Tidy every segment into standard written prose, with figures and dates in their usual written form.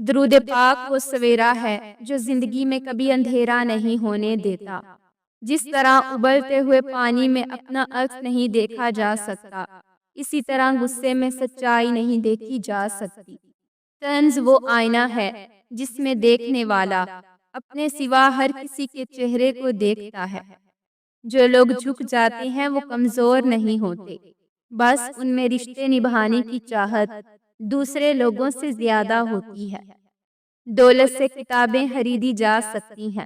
درود پاک وہ سویرا ہے جو زندگی میں کبھی اندھیرا نہیں ہونے دیتا۔ جس طرح ابلتے ہوئے پانی میں اپنا عکس نہیں دیکھا جا سکتا، اسی طرح غصے میں سچائی نہیں دیکھی جا سکتی۔ طنز وہ آئینہ ہے جس میں دیکھنے والا اپنے سوا ہر کسی کے چہرے کو دیکھتا ہے۔ جو لوگ جھک جاتے ہیں وہ کمزور نہیں ہوتے، بس ان میں رشتے نبھانے کی چاہت دوسرے لوگوں سے زیادہ ہوتی ہے۔ دولت سے کتابیں خریدی جا سکتی ہیں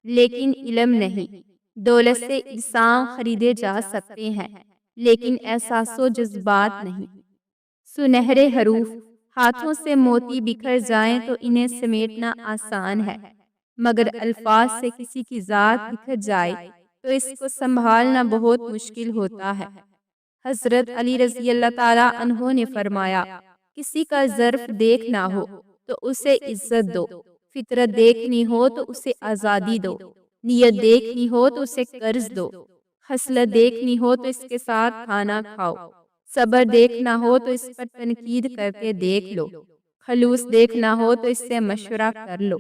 لیکن علم نہیں۔ دولت سے انسان خریدے جا سکتے ہیں لیکن احساس و جذبات نہیں۔ سنہرے حروف ہاتھوں سے موتی بکھر جائیں تو انہیں سمیٹنا آسان ہے، مگر الفاظ سے کسی کی ذات بکھر جائے تو اس کو سنبھالنا بہت مشکل ہوتا ہے۔ حضرت علی رضی اللہ تعالیٰ عنہ نے فرمایا، کسی کا ظرف دیکھنا ہو تو اسے عزت دو، فطرت دیکھنی ہو تو اسے آزادی دو، نیت دیکھنی ہو تو اسے قرض دو، خصلت دیکھنی ہو تو اس کے ساتھ کھانا کھاؤ، صبر دیکھنا ہو تو اس پر تنقید کر کے دیکھ لو، خلوص دیکھنا ہو تو اس سے مشورہ کر لو۔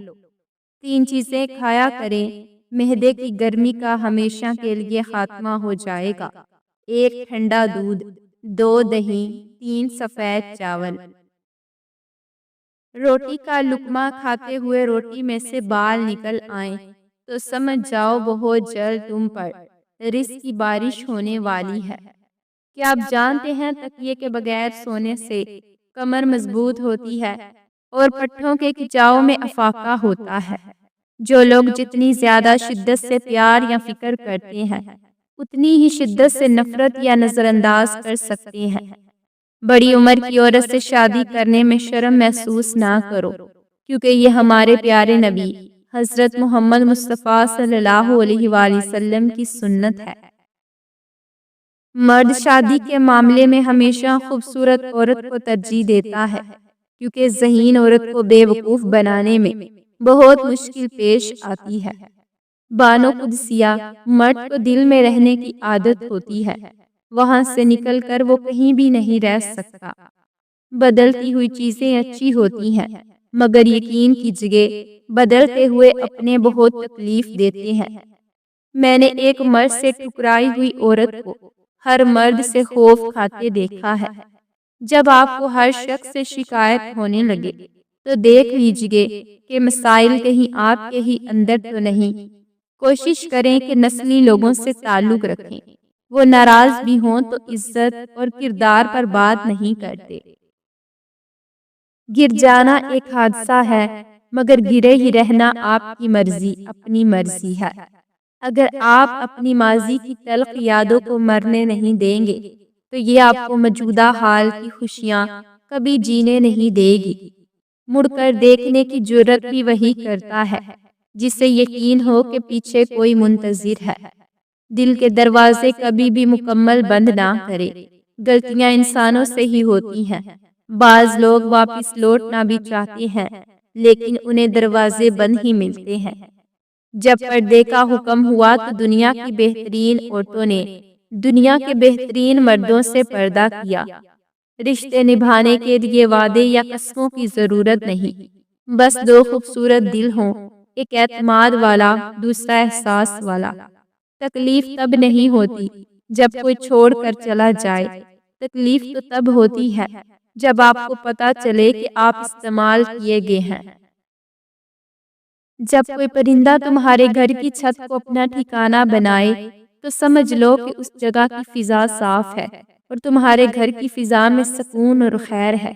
3 چیزیں کھایا کریں، معدے کی گرمی کا ہمیشہ کے لیے خاتمہ ہو جائے گا۔ 1 ٹھنڈا دودھ، 2 دہی، 3 سفید چاول۔ روٹی کا لقمہ کھاتے ہوئے روٹی میں سے بال نکل آئیں تو سمجھ جاؤ بہت جلد تم پر رزق کی بارش ہونے والی ہے۔ کیا آپ جانتے ہیں تکیے کے بغیر سونے سے کمر مضبوط ہوتی ہے اور پٹھوں کے کھچاؤ میں افاقہ ہوتا ہے۔ جو لوگ جتنی زیادہ شدت سے پیار یا فکر کرتے ہیں اتنی ہی شدت سے نفرت یا نظر انداز کر سکتے ہیں۔ بڑی عمر کی عورت سے شادی کرنے میں شرم محسوس نہ کرو، کیونکہ یہ ہمارے پیارے نبی حضرت محمد مصطفیٰ صلی اللہ علیہ وآلہ وسلم کی سنت ہے۔ مرد شادی کے معاملے میں ہمیشہ خوبصورت عورت کو ترجیح دیتا ہے، کیونکہ ذہین عورت کو بے وقوف بنانے میں بہت مشکل پیش آتی ہے۔ بانو قدسیہ، مرد کو دل میں رہنے کی عادت ہوتی ہے، وہاں سے نکل کر وہ کہیں بھی نہیں رہ سکتا۔ بدلتی ہوئی چیزیں اچھی ہوتی ہیں، مگر یقین کیجئے بدلتے ہوئے اپنے بہت تکلیف دیتے ہیں۔ میں نے ایک مرد سے ٹھکرائی ہوئی عورت کو ہر مرد سے خوف کھاتے دیکھا ہے۔ جب آپ کو ہر شخص سے شکایت ہونے لگے تو دیکھ لیجئے کہ مسائل کہیں آپ کے ہی اندر تو نہیں۔ کوشش کریں کہ نسلی لوگوں سے تعلق رکھیں، وہ ناراض بھی ہوں تو عزت اور کردار پر بات نہیں کرتے۔ گر جانا ایک حادثہ ہے، مگر گرے ہی رہنا آپ کی مرضی، اپنی مرضی ہے۔ اگر آپ اپنی ماضی کی تلخ یادوں کو مرنے نہیں دیں گے تو یہ آپ کو موجودہ حال کی خوشیاں کبھی جینے نہیں دے گی۔ مڑ کر دیکھنے کی جرات بھی وہی کرتا ہے جسے یقین ہو کہ پیچھے کوئی منتظر ہے۔ دل کے دروازے کبھی بھی مکمل بند نہ کرے، غلطیاں انسانوں سے ہی ہوتی ہیں۔ بعض لوگ واپس لوٹنا بھی چاہتے ہیں لیکن انہیں دروازے بند ہی ملتے ہیں۔ جب پردے کا حکم ہوا تو دنیا کی بہترین عورتوں نے دنیا کے بہترین مردوں سے پردہ کیا۔ رشتے نبھانے کے لیے وعدے یا قسموں کی ضرورت نہیں، بس 2 خوبصورت دل ہوں، ایک اعتماد والا، دوسرا احساس والا۔ تکلیف تب نہیں ہوتی جب کوئی چھوڑ کر چلا جائے، تکلیف تو تب ہوتی ہے جب آپ کو پتہ چلے کہ آپ استعمال کیے گئے ہیں۔ جب کوئی پرندہ تمہارے گھر کی چھت کو اپنا ٹھکانہ بنائے تو سمجھ لو کہ اس جگہ کی فضا صاف ہے اور تمہارے گھر کی فضا میں سکون اور خیر ہے۔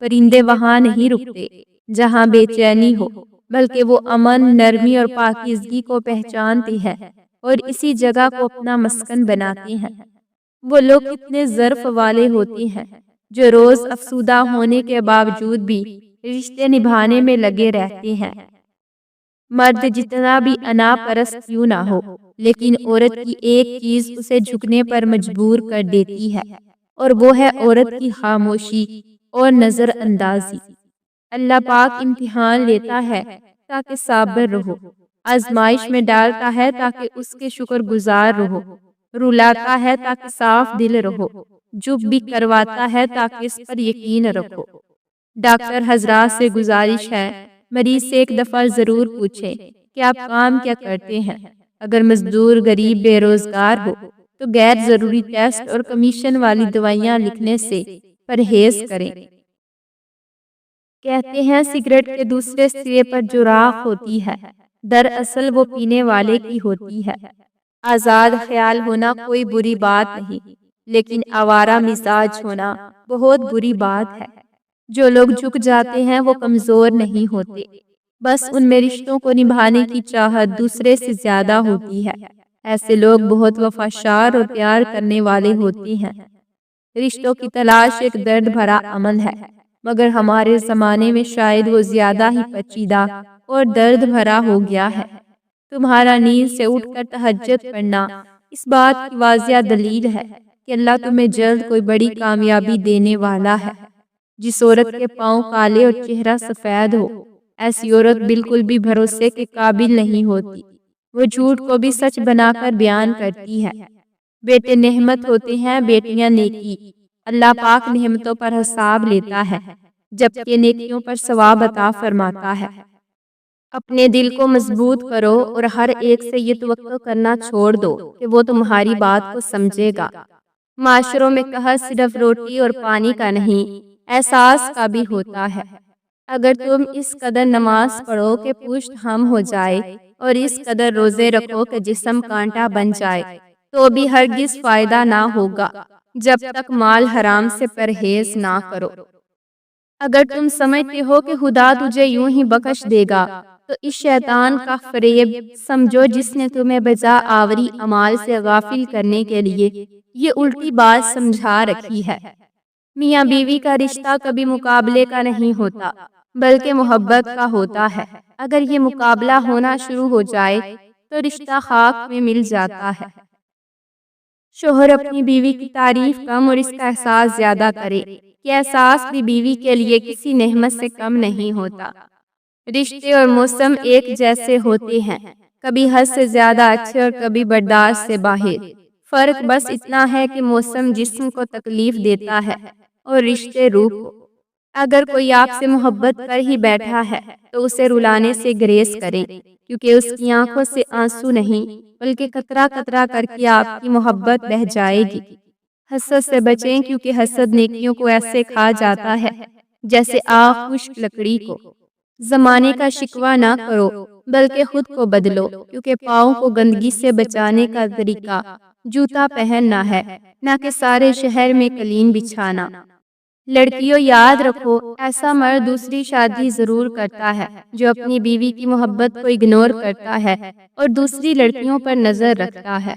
پرندے وہاں نہیں رکتے جہاں بے چینی ہو، بلکہ وہ امن، نرمی اور پاکیزگی کو پہچانتے ہیں اور اسی جگہ کو اپنا مسکن بناتے ہیں۔ وہ لوگ کتنے ظرف والے ہوتے ہیں جو روز افسردہ ہونے کے باوجود بھی رشتے نبھانے میں لگے رہتے ہیں۔ مرد جتنا بھی انا پرست کیوں نہ ہو، لیکن عورت کی ایک چیز اسے جھکنے پر مجبور کر دیتی ہے اور وہ ہے عورت کی خاموشی اور نظر اندازی۔ اللہ پاک امتحان لیتا ہے تاکہ صابر رہو، آزمائش میں ڈالتا ہے تاکہ اس کے شکر گزار رہو، رلاتا ہے تاکہ صاف دل رہو، چپ بھی کرواتا ہے تاکہ اس پر یقین رکھو۔ ڈاکٹر حضرات سے گزارش ہے مریض سے ایک دفعہ ضرور پوچھیں کہ آپ کام کیا کرتے ہیں۔ اگر مزدور غریب بے روزگار ہو تو غیر ضروری ٹیسٹ اور کمیشن والی دوائیاں لکھنے سے پرہیز کریں۔ کہتے ہیں سگریٹ کے دوسرے سرے پر جو راکھ ہوتی ہے دراصل وہ پینے والے کی ہوتی ہے۔ آزاد خیال ہونا کوئی بری بات نہیں، لیکن آوارہ مزاج ہونا بہت بری بات ہے۔ جو لوگ جھک جاتے ہیں وہ کمزور نہیں ہوتے، بس ان میں رشتوں کو نبھانے کی چاہت دوسرے سے زیادہ ہوتی ہے۔ ایسے لوگ بہت وفادار اور پیار کرنے والے ہوتے ہیں۔ رشتوں کی تلاش ایک درد بھرا عمل ہے، مگر ہمارے زمانے میں شاید وہ زیادہ ہی پیچیدہ اور درد بھرا ہو گیا ہے۔ تمہارا نیند سے اٹھ کر تہجد پڑھنا اس بات کی واضح دلیل ہے کہ اللہ تمہیں جلد کوئی بڑی کامیابی دینے والا ہے۔ جس عورت کے پاؤں کالے اور چہرہ سفید ہو، ایسی عورت بالکل بھی بھروسے کے قابل نہیں ہوتی۔ وہ جھوٹ کو بھی سچ بنا کر بیان کرتی ہے۔ بیٹے نعمت ہوتے ہیں، بیٹیاں نیکی۔ اللہ پاک نعمتوں پر حساب لیتا ہے، جبکہ نیکیوں پر ثواب عطا فرماتا ہے۔ اپنے دل کو مضبوط کرو اور ہر ایک سے یہ توقع کرنا چھوڑ دو کہ وہ تمہاری بات کو سمجھے گا۔ معاشروں میں قحط صرف روٹی اور پانی کا نہیں، احساس کا بھی ہوتا ہے۔ اگر تم اس قدر نماز پڑھو کہ پشت خم ہو جائے اور اس قدر روزے رکھو کہ جسم کانٹا بن جائے تو بھی ہرگز فائدہ نہ ہوگا جب تک مال حرام سے پرہیز نہ کرو۔ اگر تم سمجھتے ہو کہ خدا تجھے یوں ہی بخش دے گا تو اس شیطان کا فریب سمجھو جس نے تمہیں بجا آوری اعمال سے غافل کرنے کے لیے یہ الٹی بات سمجھا رکھی ہے۔ میاں بیوی کا رشتہ کبھی مقابلے کا نہیں ہوتا بلکہ محبت کا ہوتا ہے۔ اگر یہ مقابلہ ہونا شروع ہو جائے تو رشتہ خاک میں مل جاتا ہے۔ شوہر اپنی بیوی کی تعریف کم اور اس کا احساس زیادہ کرے کہ احساس بھی بیوی کے لیے کسی نعمت سے کم نہیں ہوتا۔ رشتے اور موسم ایک جیسے ہوتے ہیں، کبھی حد سے زیادہ اچھے اور کبھی برداشت سے باہر۔ فرق بس اتنا ہے کہ موسم جسم کو تکلیف دیتا ہے اور رشتے روح کو۔ اگر کوئی آپ سے محبت کر ہی بیٹھا ہے تو اسے رلانے سے گریز کریں، کیونکہ اس کی آنکھوں سے آنسو نہیں بلکہ قطرہ قطرہ کر کے آپ کی محبت بہہ جائے گی۔ حسد سے بچیں، کیونکہ حسد نیکیوں کو ایسے کھا جاتا ہے جیسے آگ خشک لکڑی کو۔ زمانے کا شکوہ نہ کرو بلکہ خود کو بدلو، کیونکہ پاؤں کو گندگی سے بچانے کا طریقہ جوتا پہننا ہے، نہ کہ سارے شہر میں قالین بچھانا۔ لڑکیوں یاد رکھو، ایسا مرد دوسری شادی ضرور کرتا ہے جو اپنی بیوی کی محبت کو اگنور کرتا ہے اور دوسری لڑکیوں پر نظر رکھتا ہے۔